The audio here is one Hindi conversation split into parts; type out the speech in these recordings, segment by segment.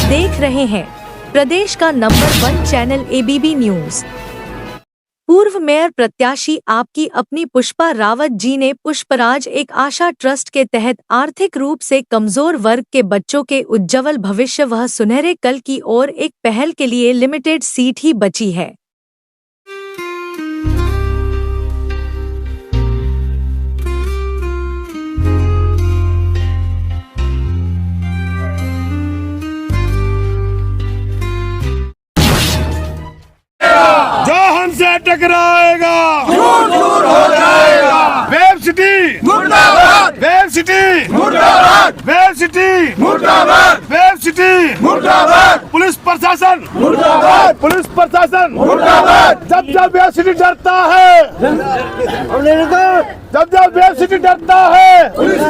देख रहे हैं प्रदेश का नंबर 1 चैनल ABB न्यूज। पूर्व मेयर प्रत्याशी आपकी अपनी पुष्पा रावत जी ने पुष्पराज एक आशा ट्रस्ट के तहत आर्थिक रूप से कमजोर वर्ग के बच्चों के उज्ज्वल भविष्य व सुनहरे कल की ओर एक पहल के लिए लिमिटेड सीट ही बची है। हमसे टकराएगा दूर दूर हो जाएगा। वेब सिटी मुर्दाबाद, वेब सिटी मुर्दाबाद, वेब सिटी मुर्दाबाद, वेब सिटी मुर्दाबाद, पुलिस प्रशासन मुर्दाबाद, पुलिस प्रशासन मुर्दाबाद। जब जब वेब सिटी डरता है, जब जब वेब सिटी डरता है, पुलिस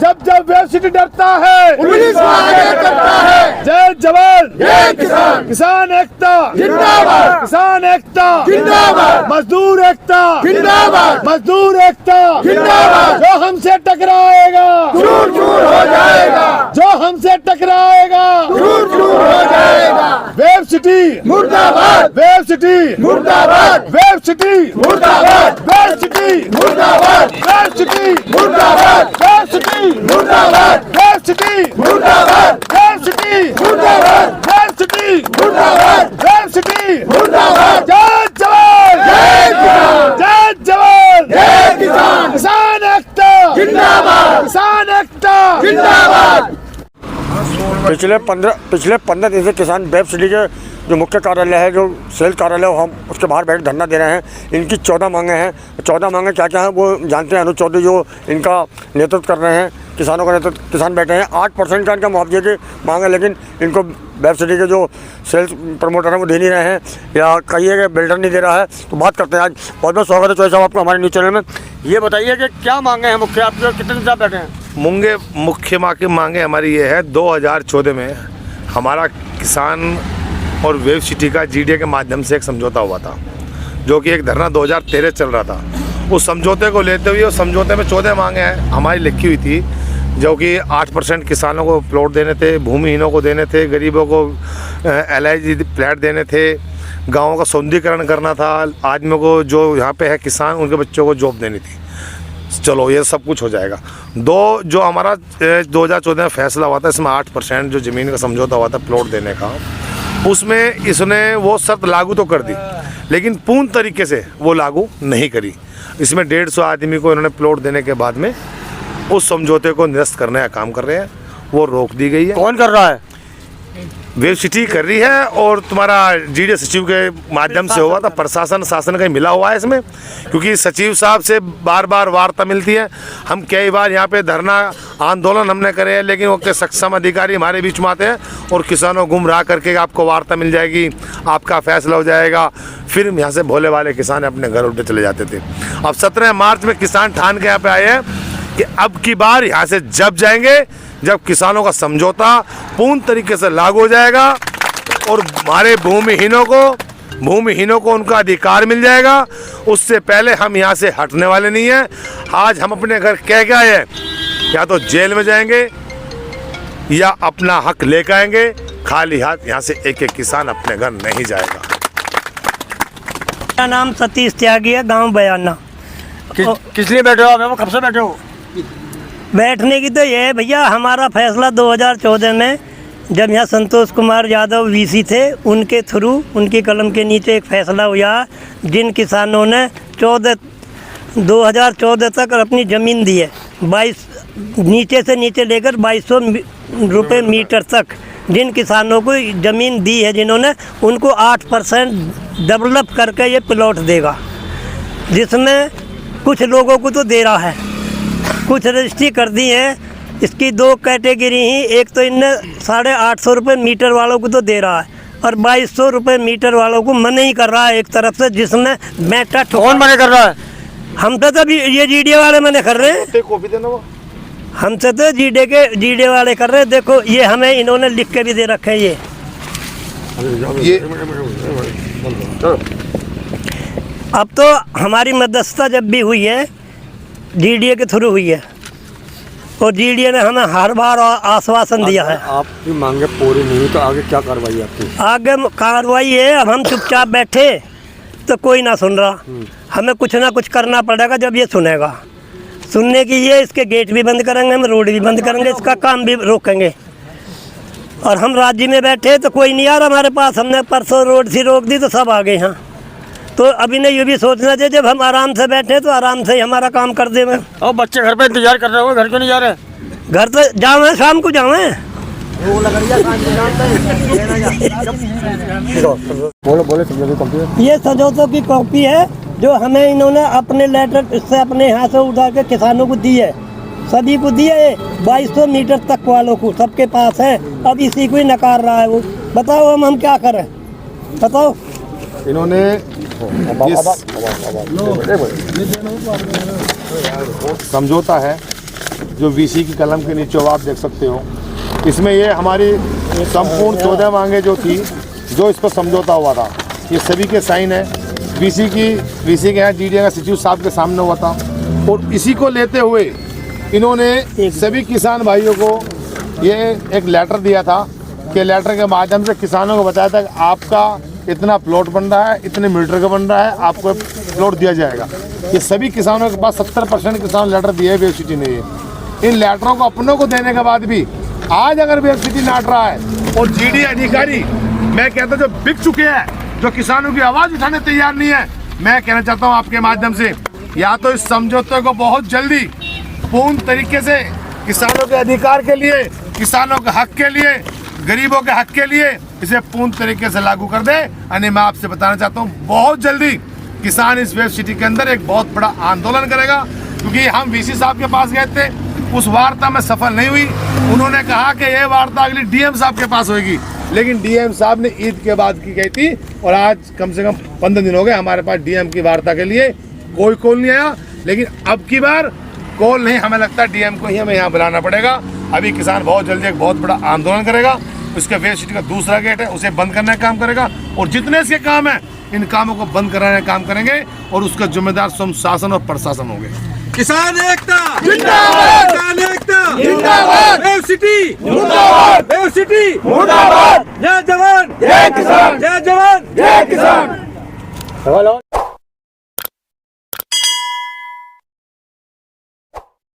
जब जब वेब सिटी डरता है, पुलिस करता है। जय जवान जय किसान, किसान एकता जिंदाबाद, किसान एकता जिंदाबाद, मजदूर एकता जिंदाबाद, मजदूर एकता जिंदाबाद। जो हमसे टकराएगा दूर दूर हो जाएगा, जो हमसे टकराएगा दूर दूर हो जाएगा। वेब सिटी मुर्दाबाद, वेब सिटी मुर्दाबाद, वेब सिटी मुर्दाबाद, वेब सिटी मुर्दाबाद, वेब सिटी मुर्दाबाद, वेब सिटी मुर्दाबाद, वेब सिटी मुर्दाबाद, वेब सिटी मुर्दाबाद, वेब सिटी मुर्दाबाद, वेब सिटी मुर्दाबाद। जय जवान जय किसान, जय जवान जय किसान, किसान एकता जिंदाबाद, किसान एकता जिंदाबाद। पिछले 15 दिन से किसान वेब सिटी के जो मुख्य कार्यालय है, जो सेल कार्यालय, हम उसके बाहर बैठ धरना दे रहे हैं। इनकी 14 मांगे हैं। 14 मांगे क्या क्या हैं वो जानते हैं। अनुज चौधरी जो इनका नेतृत्व कर रहे हैं, किसानों का नेतृत्व, किसान बैठे हैं। 8% का इनका मुआवजे की मांग है, लेकिन इनको वेब सिटी के जो सेल्स प्रमोटर हैं वो दे नहीं रहे हैं, या कहिए कि बिल्डर नहीं दे रहा है। तो बात करते हैं आज। बहुत बहुत स्वागत है चौधरी साहब आपको हमारे न्यूज़ चैनल में। ये बताइए कि क्या मांगे हैं मुख्य, आपके कितने दिन से आप बैठे हैं? मुख्य मांगे हमारी ये है, 2014 में हमारा किसान और वेब सिटी का GDA के माध्यम से एक समझौता हुआ था, जो कि एक धरना 2013 चल रहा था। उस समझौते को लेते हुए उस समझौते में 14 मांगे हैं हमारी लिखी हुई थी, जो कि 8% किसानों को प्लॉट देने थे, भूमिहीनों को देने थे, गरीबों को LIG फ्लैट देने थे, गाँवों का सौंदर्यीकरण करना था, आदमियों को जो यहाँ पे है किसान उनके बच्चों को जॉब देनी थी। चलो ये सब कुछ हो जाएगा। जो हमारा 2014 में फैसला हुआ था, इसमें 8% जो ज़मीन का समझौता हुआ था प्लॉट देने का, उसमें इसने वो शर्त लागू तो कर दी, लेकिन पूर्ण तरीके से वो लागू नहीं करी। इसमें 150 आदमी को इन्होंने प्लॉट देने के बाद में उस समझौते को निरस्त करने का काम कर रहे हैं, वो रोक दी गई है। कौन कर रहा है? वेब सिटी कर रही है, और तुम्हारा GDA सचिव के माध्यम से हुआ था। प्रशासन शासन का मिला हुआ है इसमें, क्योंकि सचिव साहब से बार बार वार्ता मिलती है। हम कई बार यहाँ पे धरना आंदोलन हमने करे हैं, लेकिन वो के सक्षम अधिकारी हमारे बीच में आते हैं और किसानों गुमराह करके आपको वार्ता मिल जाएगी, आपका फैसला हो जाएगा, फिर यहाँ से भोले वाले किसान अपने घर उठे चले जाते थे। अब 17 मार्च में किसान ठान के यहाँ पे आए हैं कि अब की बार यहाँ से जब जाएंगे जब किसानों का समझौता पूर्ण तरीके से लागू हो जाएगा और हमारे भूमिहीनों को उनका अधिकार मिल जाएगा। उससे पहले हम यहाँ से हटने वाले नहीं हैं। आज हम अपने घर कह के आए हैं, या तो जेल में जाएंगे या अपना हक लेकर आएंगे। खाली हाथ यहाँ से एक किसान अपने घर नहीं जाएगा। मेरा नाम सतीश त्यागी है, गांव बयाना। किस लिए बैठे हो आप? कब से बैठे हो? बैठने की तो ये है भैया, हमारा फैसला 2014 में जब यहाँ संतोष कुमार यादव VC थे, उनके थ्रू, उनकी कलम के नीचे एक फैसला हुआ, जिन किसानों ने 2014 तक अपनी ज़मीन दी है, 22 नीचे से नीचे लेकर 2200 रुपये मीटर तक जिन किसानों को ज़मीन दी है, जिन्होंने, उनको 8% डेवलप करके ये प्लॉट देगा, जिसमें कुछ लोगों को तो दे रहा है, कुछ रजिस्ट्री कर दी है। इसकी 2 कैटेगरी ही, एक तो इनने 850 रुपये मीटर वालों को तो दे रहा है, और 2200 रुपये मीटर वालों को मना ही कर रहा है एक तरफ से, जिसमें बेटा कौन मना कर रहा है? हम तो तब ये GDA वाले मना कर रहे हैं, कॉपी देना वो हमसे तो GDA वाले कर रहे हैं। देखो ये हमें इन्होंने लिख के भी दे रखे हैं। ये अब तो हमारी मध्यस्थता जब भी हुई है GDA के थ्रू हुई है, और जीडीए ने हमें हर बार आश्वासन दिया है। आपकी मांगे पूरी नहीं हुई तो आगे क्या कार्रवाई आपकी? आगे कार्रवाई है, अब हम चुपचाप बैठे तो कोई ना सुन रहा, हमें कुछ ना कुछ करना पड़ेगा। जब ये सुनेगा, सुनने की ये इसके गेट भी बंद करेंगे, हम रोड भी बंद करेंगे, इसका काम भी रोकेंगे। और हम राज्य में बैठे तो कोई नहीं आ रहा हमारे पास। हमने परसों रोड सी रोक दी तो सब आ गए यहाँ। तो अभी ने ये भी सोचना चाहिए, जब हम आराम से बैठे तो आराम से ही हमारा काम कर दे। और बच्चे घर पे इंतजार कर रहे हो, घर क्यों नहीं जा रहे? घर तो जावे, शाम को जावे। बोले समझो। ये समझौतों की कॉपी है जो हमें इन्होंने अपने लेटर इससे अपने यहाँ से उठा के किसानों को दी है, सभी को दी है। 2200 मीटर तक वालों को सबके पास है। अब इसी को ही नकार रहा है वो। बताओ हम क्या करें, बताओ। इन्होंने समझौता है जो वीसी की कलम के नीचे आप देख सकते हो। इसमें ये हमारी संपूर्ण 14 मांगे जो थी, जो इस पर समझौता हुआ था, ये सभी के साइन है। वीसी के यहाँ जीडीए का सचिव साहब के सामने हुआ था। और इसी को लेते हुए इन्होंने सभी किसान भाइयों को ये एक लेटर दिया था कि लेटर के माध्यम से किसानों को बताया था कि आपका इतना प्लॉट बन रहा है, इतने मीटर का बन रहा है, आपको प्लॉट दिया जाएगा। ये सभी किसानों के पास 70% किसान लेटर दिए है वेबसिटी ने। ये इन लेटरों को अपनों को देने के बाद भी आज अगर वेबसिटी नाट रहा है और जीडी अधिकारी, मैं कहता हूं जो बिक चुके हैं, जो किसानों की आवाज उठाने तैयार नहीं है, मैं कहना चाहता हूं आपके माध्यम से, या तो इस समझौते को बहुत जल्दी पूर्ण तरीके से किसानों के अधिकार के लिए, किसानों के हक के लिए, गरीबों के हक के लिए इसे पूर्ण तरीके से लागू कर दे। यानी मैं आपसे बताना चाहता हूँ बहुत जल्दी किसान इस वेबसिटी के अंदर एक बहुत बड़ा आंदोलन करेगा। क्योंकि हम वीसी साहब के पास गए थे, उस वार्ता में सफल नहीं हुई। उन्होंने कहा कि यह वार्ता अगली डीएम साहब के पास होगी, लेकिन डीएम साहब ने ईद के बाद की गई थी और आज कम से कम 15 दिन हो गए हमारे पास डीएम की वार्ता के लिए कोई कॉल नहीं आया। लेकिन अब की बार कॉल नहीं, हमें लगता है डीएम को ही हमें यहाँ बुलाना पड़ेगा। अभी किसान बहुत जल्दी एक बहुत बड़ा आंदोलन करेगा। उसके वेबसिटी का दूसरा गेट है, उसे बंद करने का काम करेगा। और जितने इसके काम है, इन कामों को बंद कराने का काम करेंगे और उसका जिम्मेदार स्वयं शासन और प्रशासन होंगे। किसान एकता जिंदाबाद, किसान एकता जिंदाबाद, वेबसिटी मुर्दाबाद, वेबसिटी मुर्दाबाद, जय जवान जय किसान, जय जवान जय किसान।